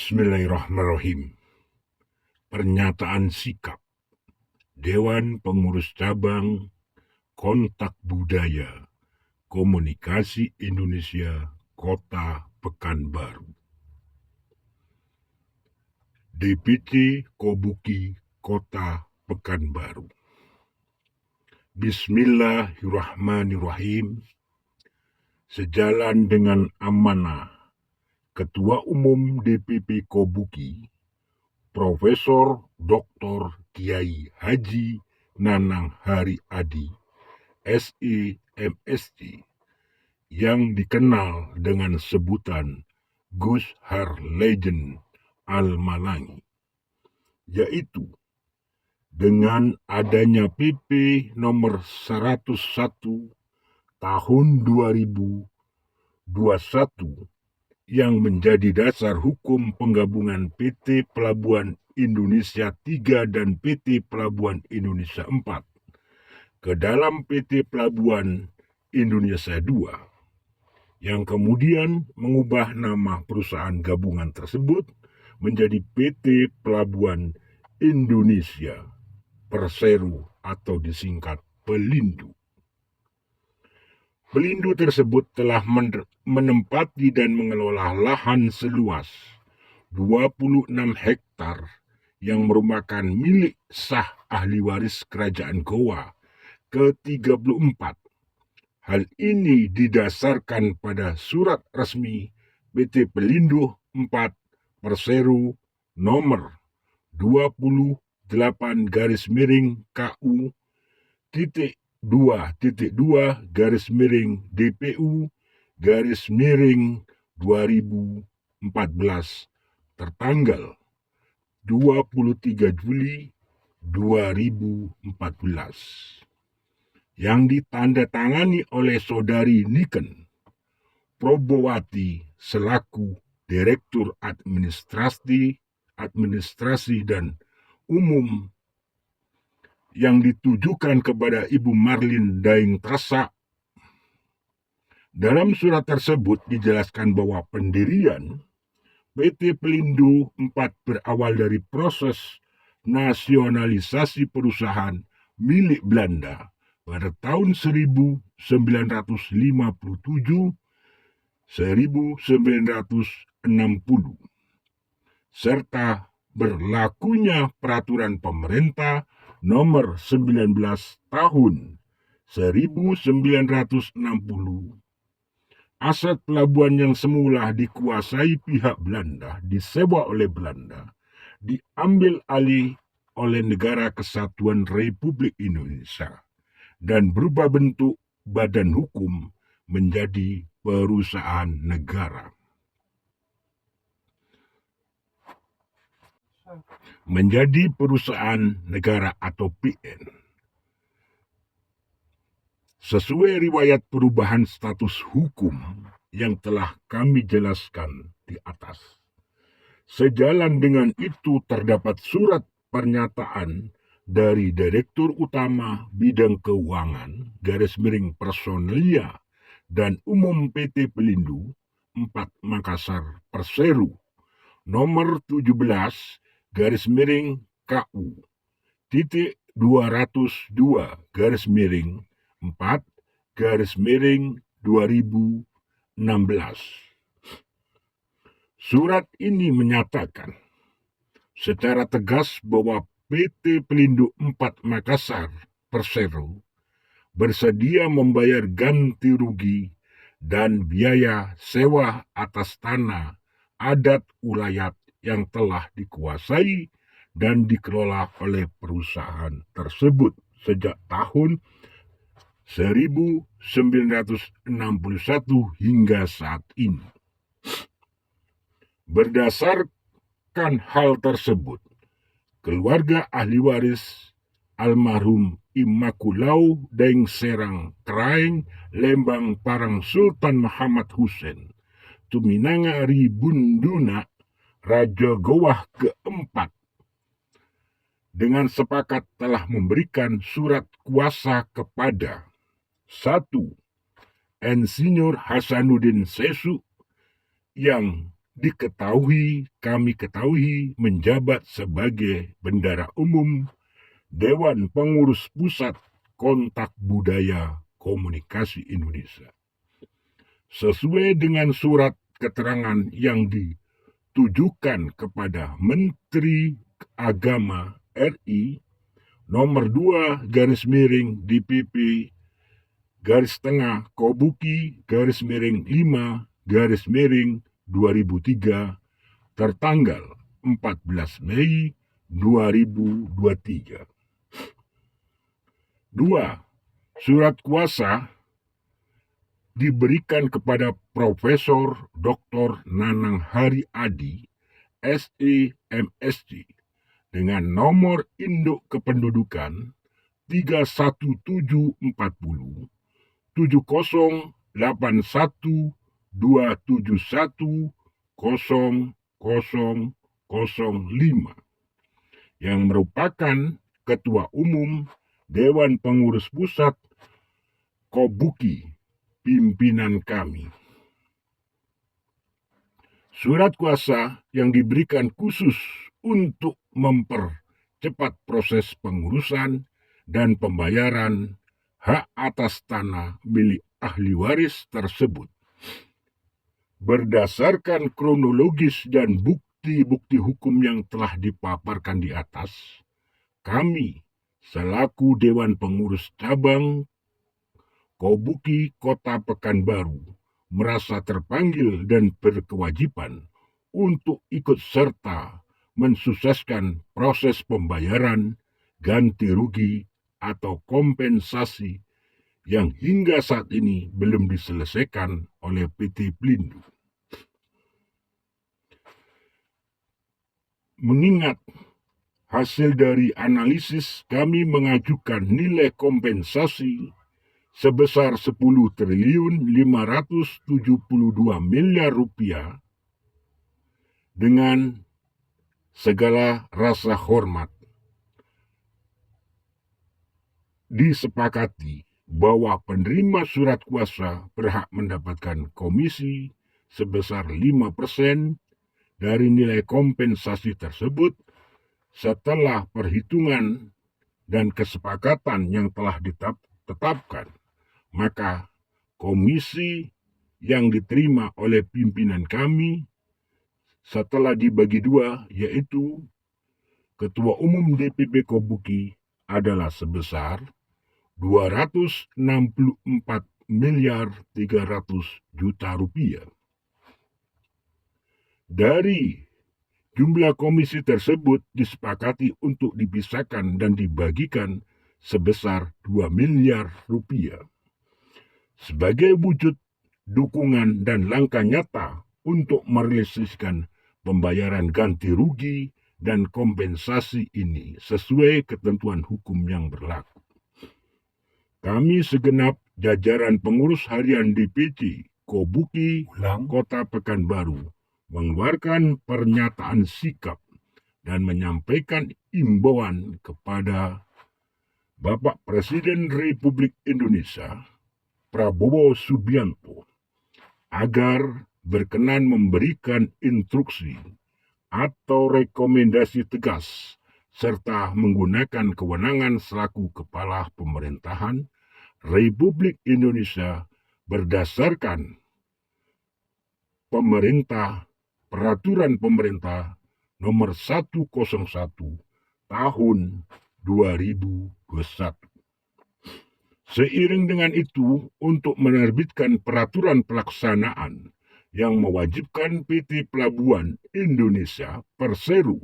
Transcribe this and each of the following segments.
Bismillahirrahmanirrahim. Pernyataan sikap Dewan Pengurus Cabang Kontak Budaya Komunikasi Indonesia Kota Pekanbaru. DPC Kobuki Kota Pekanbaru. Bismillahirrahmanirrahim. Sejalan dengan amanah Ketua Umum DPP Kobuki, Profesor Dr. Kiai Haji Nanang Hari Adi, SE MSc, yang dikenal dengan sebutan Gus Har Legend Al-Malangi, yaitu dengan adanya PP nomor 101 tahun 2021 yang menjadi dasar hukum penggabungan PT Pelabuhan Indonesia 3 dan PT Pelabuhan Indonesia 4 ke dalam PT Pelabuhan Indonesia 2, yang kemudian mengubah nama perusahaan gabungan tersebut menjadi PT Pelabuhan Indonesia Persero atau disingkat Pelindo. Pelindo tersebut telah menempati dan mengelola lahan seluas 26 hektar yang merupakan milik sah ahli waris Kerajaan Goa ke-34. Hal ini didasarkan pada surat resmi PT Pelindo 4 Persero nomor 28-KU titik 2.2 DPU 2014 tertanggal 23 Juli 2014 yang ditandatangani oleh Saudari Niken Probowati selaku Direktur Administrasi dan Umum, yang ditujukan kepada Ibu Marlin Daeng Trasa. Dalam surat tersebut dijelaskan bahwa pendirian PT Pelindo 4 berawal dari proses nasionalisasi perusahaan milik Belanda pada tahun 1957-1960, serta berlakunya peraturan pemerintah nomor 19 tahun 1960. Aset pelabuhan yang semula dikuasai pihak Belanda, disewa oleh Belanda, diambil alih oleh Negara Kesatuan Republik Indonesia dan berubah bentuk badan hukum menjadi perusahaan negara. Menjadi perusahaan negara atau PN. Sesuai riwayat perubahan status hukum yang telah kami jelaskan di atas. Sejalan dengan itu terdapat surat pernyataan dari Direktur Utama Bidang Keuangan _Personelia dan Umum PT Pelindo 4 Makassar Persero nomor 17-KU titik 202-4-2016. Surat ini menyatakan secara tegas bahwa PT Pelindo 4 Makassar Persero bersedia membayar ganti rugi dan biaya sewa atas tanah adat ulayat yang telah dikuasai dan dikelola oleh perusahaan tersebut sejak tahun 1961 hingga saat ini. Berdasarkan hal tersebut, keluarga ahli waris almarhum Imakulau Daeng Serang Kraeng Lembang Parang Sultan Muhammad Hussein Tuminangari Bunduna Raja Goa ke-4 dengan sepakat telah memberikan surat kuasa kepada 1. Insinyur Hasanuddin Sesu yang kami ketahui menjabat sebagai Bendara Umum Dewan Pengurus Pusat Kontak Budaya Komunikasi Indonesia. Sesuai dengan surat keterangan yang ditujukan kepada Menteri Agama RI nomor 2 garis miring DPP garis tengah Kobuki garis miring 5 garis miring 2003 tertanggal 14 Mei 2023. 2. Surat kuasa diberikan kepada Profesor Dr. Nanang Hari Adi, SE MSc, dengan nomor induk kependudukan 31740 7081 yang merupakan Ketua Umum Dewan Pengurus Pusat Kobuki, pimpinan kami. Surat kuasa yang diberikan khusus untuk mempercepat proses pengurusan dan pembayaran hak atas tanah milik ahli waris tersebut. Berdasarkan kronologis dan bukti-bukti hukum yang telah dipaparkan di atas, kami selaku Dewan Pengurus Cabang Kobuki Kota Pekanbaru merasa terpanggil dan berkewajiban untuk ikut serta mensukseskan proses pembayaran ganti rugi atau kompensasi yang hingga saat ini belum diselesaikan oleh PT Pelindo. Mengingat hasil dari analisis, kami mengajukan nilai kompensasi sebesar 10.572 miliar rupiah dengan segala rasa hormat. Disepakati bahwa penerima surat kuasa berhak mendapatkan komisi sebesar 5% dari nilai kompensasi tersebut setelah perhitungan dan kesepakatan yang telah ditetapkan. Maka komisi yang diterima oleh pimpinan kami setelah dibagi dua, yaitu Ketua Umum DPP Kobuki adalah sebesar 264.300.000.000 rupiah. Dari jumlah komisi tersebut disepakati untuk dipisahkan dan dibagikan sebesar 2 miliar rupiah. Sebagai wujud dukungan dan langkah nyata untuk merealisasikan pembayaran ganti rugi dan kompensasi ini sesuai ketentuan hukum yang berlaku, kami segenap jajaran pengurus harian DPC Kobuki Kota Pekanbaru mengeluarkan pernyataan sikap dan menyampaikan imbauan kepada Bapak Presiden Republik Indonesia Prabowo Subianto agar berkenan memberikan instruksi atau rekomendasi tegas serta menggunakan kewenangan selaku Kepala Pemerintahan Republik Indonesia berdasarkan Peraturan Pemerintah Nomor 101 Tahun 2021. Seiring dengan itu, untuk menerbitkan peraturan pelaksanaan yang mewajibkan PT Pelabuhan Indonesia Persero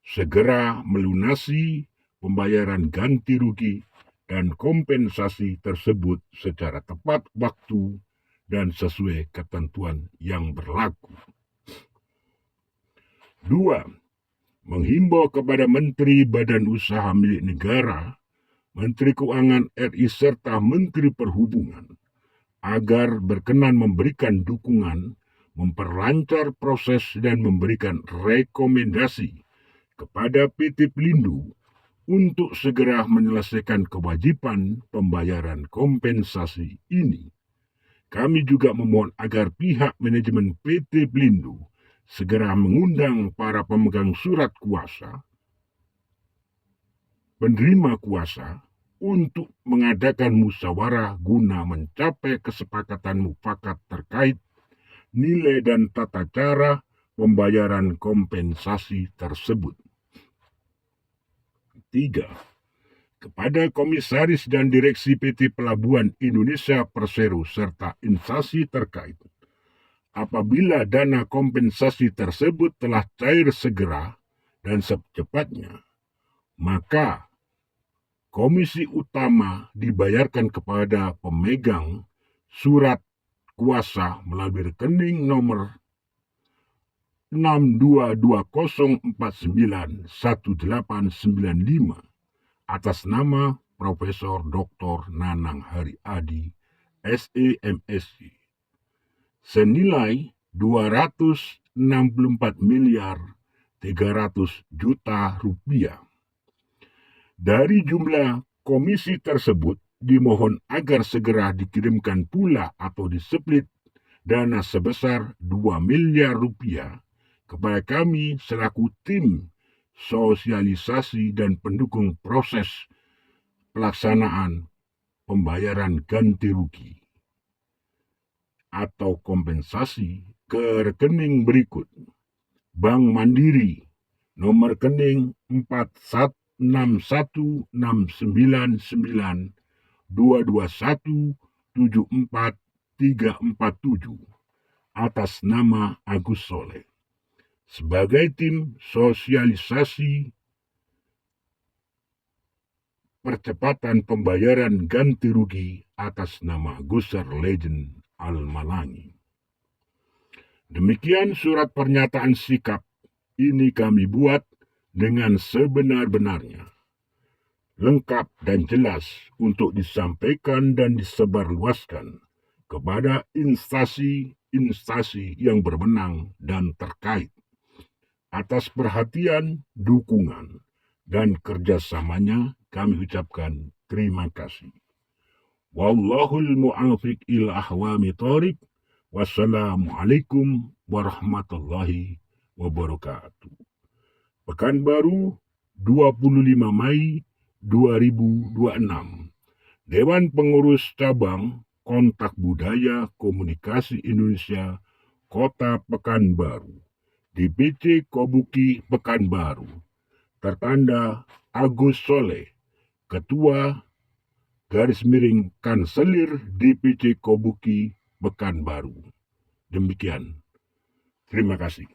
segera melunasi pembayaran ganti rugi dan kompensasi tersebut secara tepat waktu dan sesuai ketentuan yang berlaku. 2. Menghimbau kepada Menteri Badan Usaha Milik Negara, Menteri Keuangan RI serta Menteri Perhubungan agar berkenan memberikan dukungan, memperlancar proses dan memberikan rekomendasi kepada PT Pelindo untuk segera menyelesaikan kewajiban pembayaran kompensasi ini. Kami juga memohon agar pihak manajemen PT Pelindo segera mengundang para pemegang surat kuasa, penerima kuasa, untuk mengadakan musyawarah guna mencapai kesepakatan mufakat terkait nilai dan tata cara pembayaran kompensasi tersebut. 3. Kepada Komisaris dan Direksi PT Pelabuhan Indonesia Persero serta instansi terkait, apabila dana kompensasi tersebut telah cair segera dan secepatnya, maka komisi utama dibayarkan kepada pemegang surat kuasa melalui rekening nomor 6220491895 atas nama Profesor Dr. Nanang Hari Adi, SEMSI, senilai 264.300.000.000 rupiah. Dari jumlah komisi tersebut, dimohon agar segera dikirimkan pula atau displit dana sebesar 2 miliar rupiah kepada kami selaku tim sosialisasi dan pendukung proses pelaksanaan pembayaran ganti rugi atau kompensasi ke rekening berikut: Bank Mandiri, nomor rekening 416992217447 atas nama Agus Soleh, sebagai tim sosialisasi percepatan pembayaran ganti rugi atas nama Gusar Legend Al-Malangi. Demikian surat pernyataan sikap ini kami buat dengan sebenar-benarnya, lengkap dan jelas untuk disampaikan dan disebarluaskan kepada instansi yang berwenang dan terkait. Atas perhatian, dukungan, dan kerjasamanya kami ucapkan terima kasih. Wallahul mu'afiq ila ahwami thoriq. Wassalamualaikum warahmatullahi wabarakatuh. Pekanbaru, 25 Mei 2026. Dewan Pengurus Cabang Kontak Budaya Komunikasi Indonesia Kota Pekanbaru, DPC Kobuki Pekanbaru, tertanda Agus Soleh, Ketua Kanselir DPC Kobuki Pekanbaru. Demikian. Terima kasih.